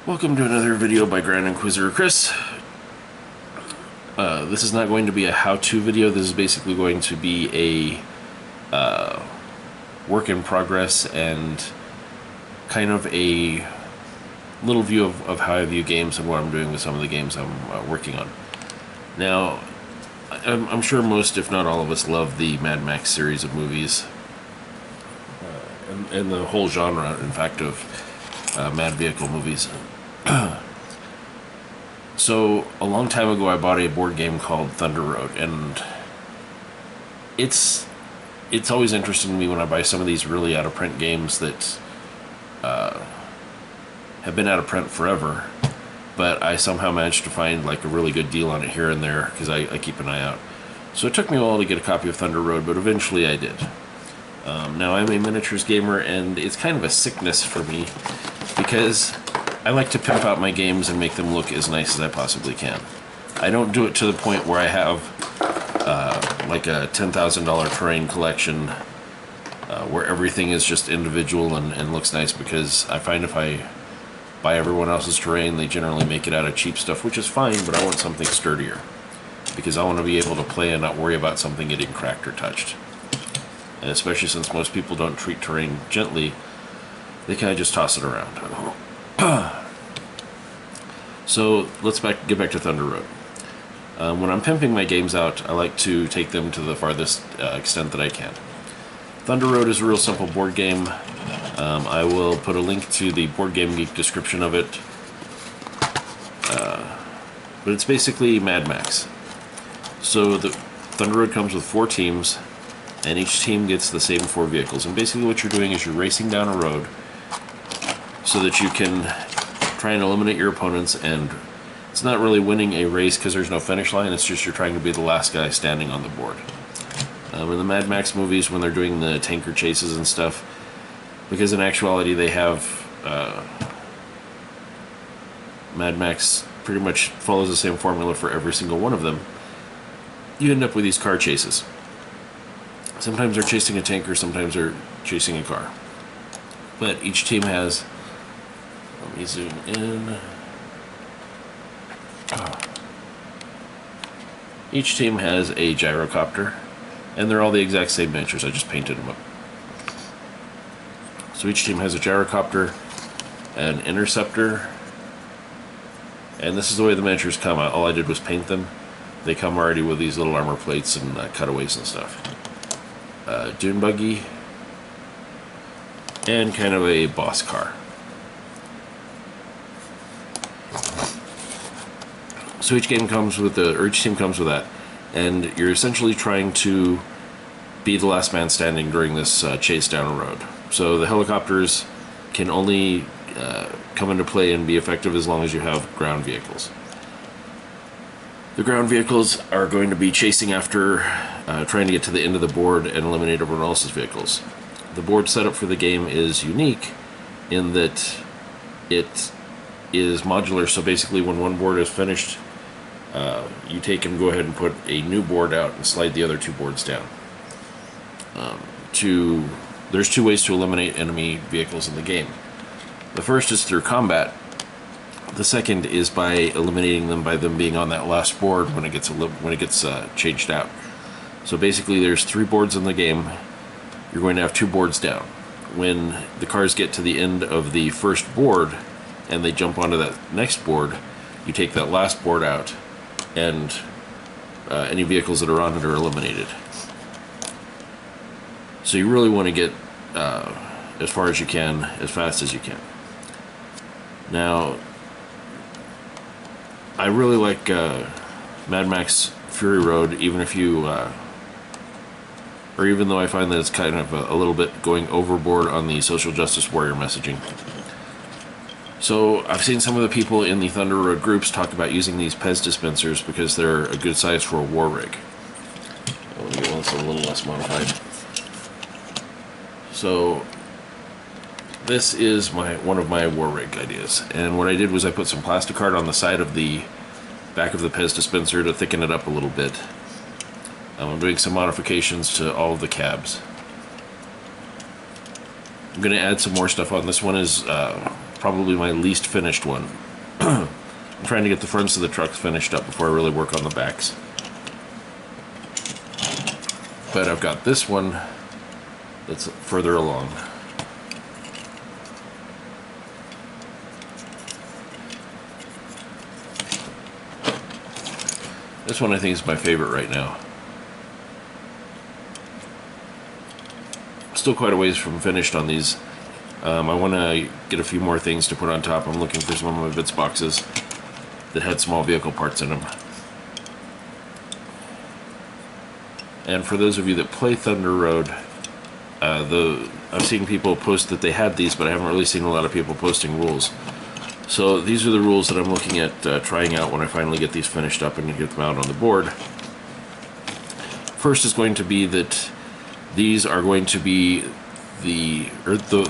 Welcome to another video by Grand Inquisitor Chris. This is not going to be a how-to video. This is basically going to be a work in progress and kind of a little view of how I view games and what I'm doing with some of the games I'm working on. Now, I'm sure most, if not all of us, love the Mad Max series of movies and the whole genre, in fact, of Mad Vehicle movies. So a long time ago I bought a board game called Thunder Road, and it's always interesting to me when I buy some of these really out of print games that have been out of print forever, but I somehow managed to find like a really good deal on it here and there because I keep an eye out. So it took me a while to get a copy of Thunder Road, but eventually I did. Now I'm a miniatures gamer, and it's kind of a sickness for me because I like to pimp out my games and make them look as nice as I possibly can. I don't do it to the point where I have like a $10,000 terrain collection where everything is just individual and looks nice, because I find if I buy everyone else's terrain, they generally make it out of cheap stuff, which is fine, but I want something sturdier because I want to be able to play and not worry about something getting cracked or touched. And especially since most people don't treat terrain gently, they kind of just toss it around. So let's get back to Thunder Road. When I'm pimping my games out, I like to take them to the farthest extent that I can. Thunder Road is a real simple board game. I will put a link to the Board Game Geek description of it. But it's basically Mad Max. So the Thunder Road comes with 4 teams, and each team gets the same 4 vehicles. And basically what you're doing is you're racing down a road so that you can try and eliminate your opponents, and it's not really winning a race because there's no finish line, it's just you're trying to be the last guy standing on the board. In the Mad Max movies, when they're doing the tanker chases and stuff, because in actuality they have Mad Max pretty much follows the same formula for every single one of them, you end up with these car chases. Sometimes they're chasing a tanker, sometimes they're chasing a car. But each team has, let me zoom in. Each team has a gyrocopter, and they're all the exact same miniatures. I just painted them up. So each team has a gyrocopter, an interceptor, and this is the way the miniatures come out. All I did was paint them. They come already with these little armor plates and cutaways and stuff. Dune buggy, and kind of a boss car. So each game comes with each team comes with that, and you're essentially trying to be the last man standing during this chase down a road. So the helicopters can only come into play and be effective as long as you have ground vehicles. The ground vehicles are going to be chasing after, trying to get to the end of the board and eliminate everyone else's vehicles. The board setup for the game is unique in that it is modular, so basically when one board is finished, you take and go ahead and put a new board out and slide the other 2 boards down. There's 2 ways to eliminate enemy vehicles in the game. The first is through combat. The second is by eliminating them by them being on that last board when it gets changed out. So basically there's 3 boards in the game. You're going to have 2 boards down. When the cars get to the end of the first board and they jump onto that next board, you take that last board out, and any vehicles that are on it are eliminated. So you really want to get as far as you can, as fast as you can. Now, I really like Mad Max Fury Road, even though I find that it's kind of a little bit going overboard on the social justice warrior messaging. So I've seen some of the people in the Thunder Road groups talk about using these Pez dispensers because they're a good size for a war rig. Let me get one that's a little less modified. So this is one of my war rig ideas, and what I did was I put some plastic on the side of the back of the Pez dispenser to thicken it up a little bit. I'm doing some modifications to all of the cabs. I'm going to add some more stuff on. This one is probably my least finished one. I'm trying to get the fronts of the trucks finished up before I really work on the backs. But I've got this one that's further along. This one I think is my favorite right now. Still quite a ways from finished on these. I want to get a few more things to put on top. I'm looking for some of my bits boxes that had small vehicle parts in them. And for those of you that play Thunder Road, I've seen people post that they had these, but I haven't really seen a lot of people posting rules. So these are the rules that I'm looking at trying out when I finally get these finished up and get them out on the board. First is going to be that these are going to be the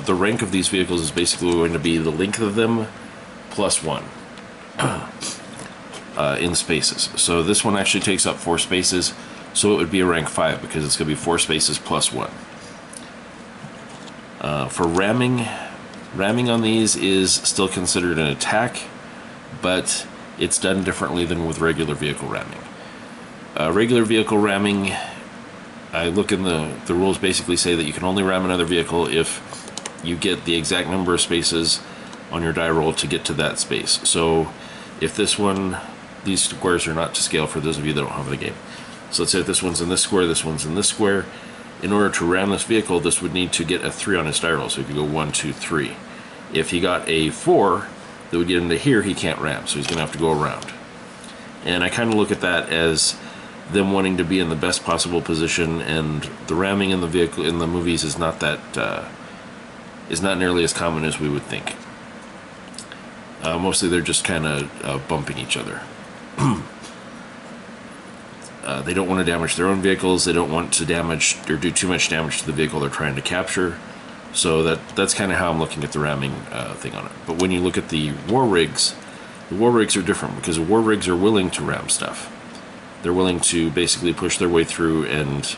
rank of these vehicles is basically going to be the length of them plus 1 in spaces. So this one actually takes up 4 spaces, so it would be a rank 5 because it's going to be 4 spaces plus 1. For ramming on these is still considered an attack, but it's done differently than with regular vehicle ramming. Regular vehicle ramming, I look in the rules basically say that you can only ram another vehicle if you get the exact number of spaces on your die roll to get to that space. So if this one, these squares are not to scale for those of you that don't have the game. So let's say if this one's in this square, this one's in this square. In order to ram this vehicle, this would need to get a 3 on his die roll, so he could go 1, 2, 3. If he got a 4 that would get him to here, he can't ram, so he's going to have to go around. And I kind of look at that as them wanting to be in the best possible position, and the ramming in the vehicle in the movies is not that is not nearly as common as we would think. Mostly they're just kind of bumping each other. They don't want to damage their own vehicles. They don't want to damage or do too much damage to the vehicle they're trying to capture. So that's kind of how I'm looking at the ramming thing on it. But when you look at the war rigs are different because the war rigs are willing to ram stuff. They're willing to basically push their way through and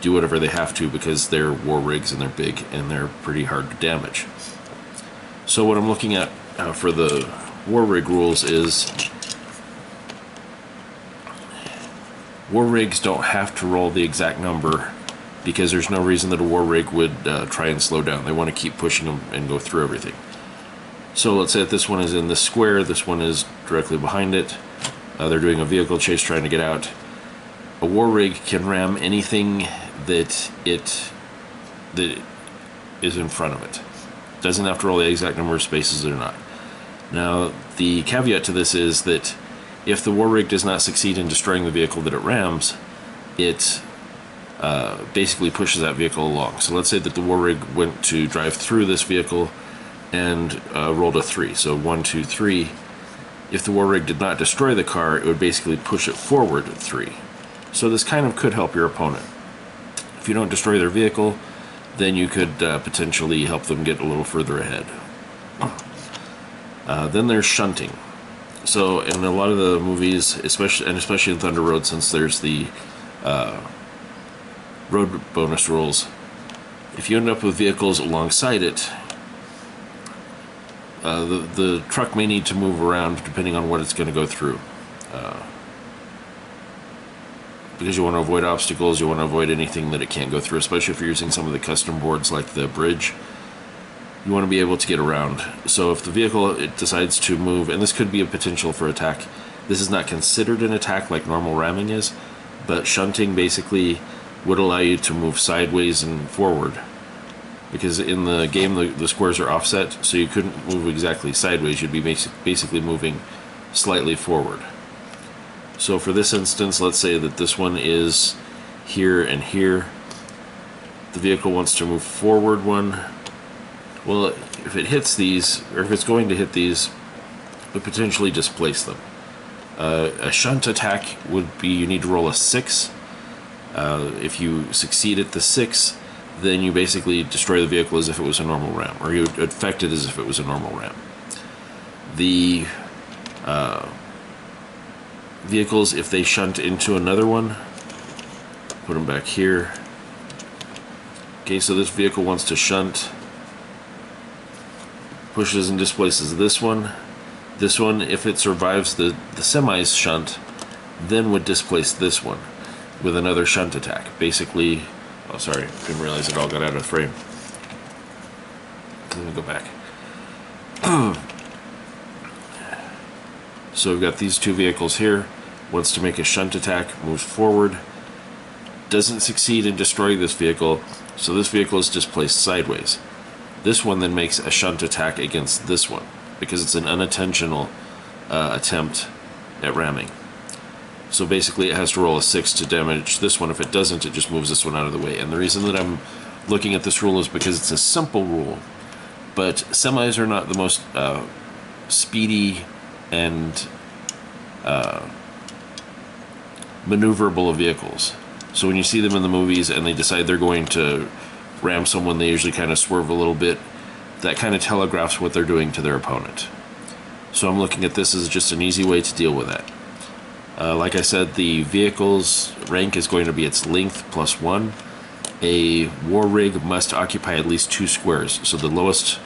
do whatever they have to because they're war rigs and they're big and they're pretty hard to damage. So what I'm looking at for the war rig rules is war rigs don't have to roll the exact number because there's no reason that a war rig would try and slow down. They want to keep pushing them and go through everything. So let's say that this one is in this square, this one is directly behind it. They're doing a vehicle chase trying to get out. A war rig can ram anything that is in front of it. Doesn't have to roll the exact number of spaces or not. Now, the caveat to this is that if the war rig does not succeed in destroying the vehicle that it rams, it basically pushes that vehicle along. So let's say that the war rig went to drive through this vehicle and rolled a 3. So 1, 2, 3. If the war rig did not destroy the car, it would basically push it forward 3. So this kind of could help your opponent. If you don't destroy their vehicle, then you could potentially help them get a little further ahead. Then there's shunting. So in a lot of the movies, especially in Thunder Road, since there's the road bonus rules, if you end up with vehicles alongside it, the truck may need to move around depending on what it's going to go through. Because you want to avoid obstacles, you want to avoid anything that it can't go through, especially if you're using some of the custom boards like the bridge. You want to be able to get around. So if the vehicle decides to move, and this could be a potential for attack, this is not considered an attack like normal ramming is, but shunting basically would allow you to move sideways and forward. Because in the game the squares are offset, so you couldn't move exactly sideways, you'd be basically moving slightly forward. So for this instance, let's say that this one is here and here. The vehicle wants to move forward 1. Well, if it hits these, or if it's going to hit these, it would potentially displace them. A shunt attack would be you need to roll a 6. If you succeed at the 6, then you basically destroy the vehicle as if it was a normal ram, or you affect it as if it was a normal ram. The vehicles, if they shunt into another one, put them back here. Okay, so this vehicle wants to shunt pushes and displaces this one. This one, if it survives the semi's shunt, then would displace this one with another shunt attack. Basically, oh sorry, didn't realize it all got out of frame. Let me go back. So we've got these two vehicles here. Wants to make a shunt attack, moves forward, doesn't succeed in destroying this vehicle, so this vehicle is displaced sideways. This one then makes a shunt attack against this one, because it's an unintentional attempt at ramming. So basically it has to roll a 6 to damage this one. If it doesn't, it just moves this one out of the way. And the reason that I'm looking at this rule is because it's a simple rule, but semis are not the most speedy and maneuverable of vehicles. So when you see them in the movies and they decide they're going to ram someone, they usually kind of swerve a little bit. That kind of telegraphs what they're doing to their opponent. So I'm looking at this as just an easy way to deal with that. Like I said, the vehicle's rank is going to be its length plus 1. A war rig must occupy at least 2 squares. So the lowest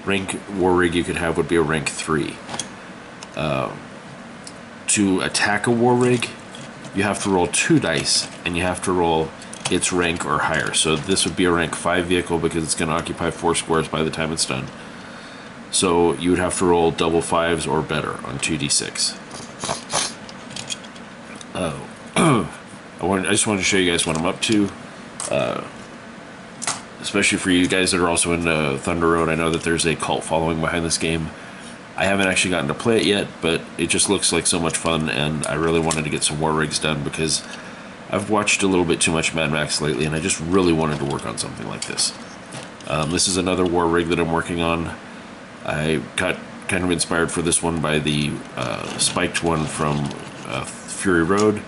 rank war rig you could have would be a rank 3. To attack a war rig, you have to roll 2 dice, and you have to roll its rank or higher. So this would be a rank 5 vehicle because it's going to occupy 4 squares by the time it's done. So you would have to roll double 5s or better on 2d6. I just wanted to show you guys what I'm up to, especially for you guys that are also in Thunder Road. I know that there's a cult following behind this game. I haven't actually gotten to play it yet, but it just looks like so much fun, and I really wanted to get some war rigs done because I've watched a little bit too much Mad Max lately, and I just really wanted to work on something like this. This is another war rig that I'm working on. I got kind of inspired for this one by the spiked one from Fury Road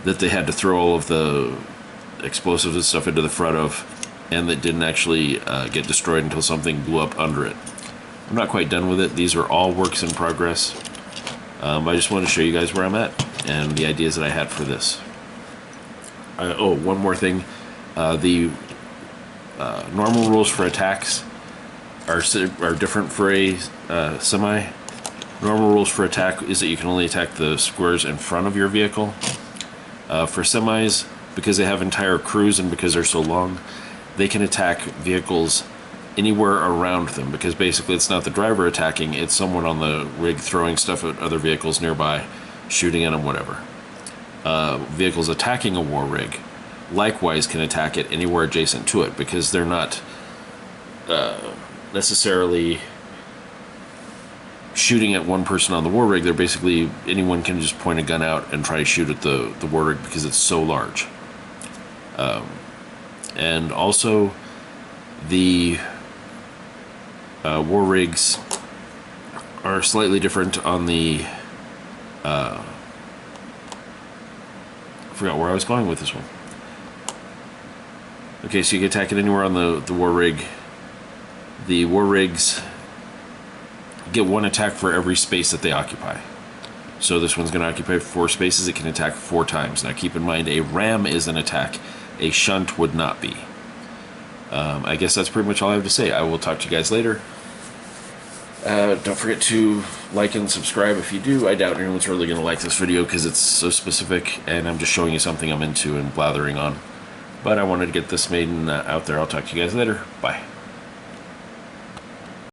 that they had to throw all of the explosives and stuff into the front of, and that didn't actually get destroyed until something blew up under it. I'm not quite done with it. These are all works in progress. I just wanted to show you guys where I'm at and the ideas that I had for this. Oh, one more thing. The normal rules for attacks are different for a semi. Normal rules for attack is that you can only attack the squares in front of your vehicle. For semis, because they have entire crews and because they're so long, they can attack vehicles anywhere around them, because basically it's not the driver attacking, it's someone on the rig throwing stuff at other vehicles nearby, shooting at them, whatever. Vehicles attacking a war rig likewise can attack it anywhere adjacent to it, because they're not necessarily shooting at one person on the war rig. They're basically, anyone can just point a gun out and try to shoot at the war rig because it's so large. And also the war rigs are slightly different on the I forgot where I was going with this one. Okay, so you can attack it anywhere on the war rig. The war rigs get 1 attack for every space that they occupy. So this one's going to occupy 4 spaces. It can attack 4 times. Now keep in mind, a ram is an attack. A shunt would not be. I guess that's pretty much all I have to say. I will talk to you guys later. Don't forget to like and subscribe if you do. I doubt anyone's really going to like this video because it's so specific, and I'm just showing you something I'm into and blathering on. But I wanted to get this made and out there. I'll talk to you guys later. Bye.